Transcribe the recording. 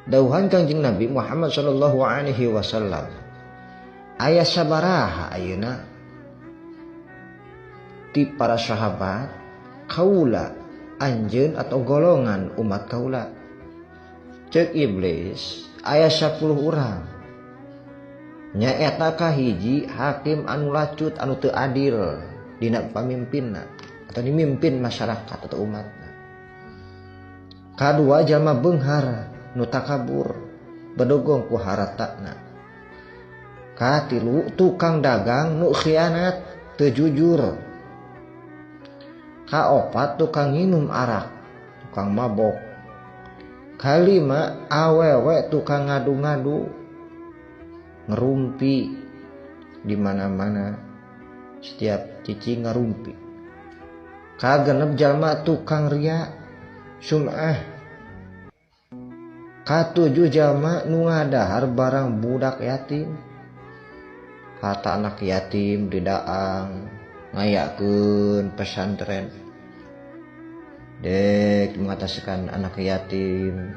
Dauhan Kangjeng Nabi Muhammad sallallahu alaihi wasallam, aya sabaraha ayeuna ti para sahabat kaula anjeun atau golongan umat kaula. Ceuk Iblis aya 10 urang. Nyaeta kahiji hakim anu lacut anu teu adil dina pamimpinna atau dimimpin masyarakat atau umatna. Kadua jalma beunghar nu takabur bedogong ku haratana. Katilu tukang dagang nu khianat teu jujur. Kaopat tukang nginum arak, tukang mabok. Kalima awewe tukang ngadu-ngadu, ngerumpi di mana-mana, setiap cici ngerumpi. Kagenep jalma tukang ria, sum'ah. Katujuh jalma nu ngadahar barang budak yatim, harta anak yatim didaang ngayakeun pesantren dek mengataskan anak yatim.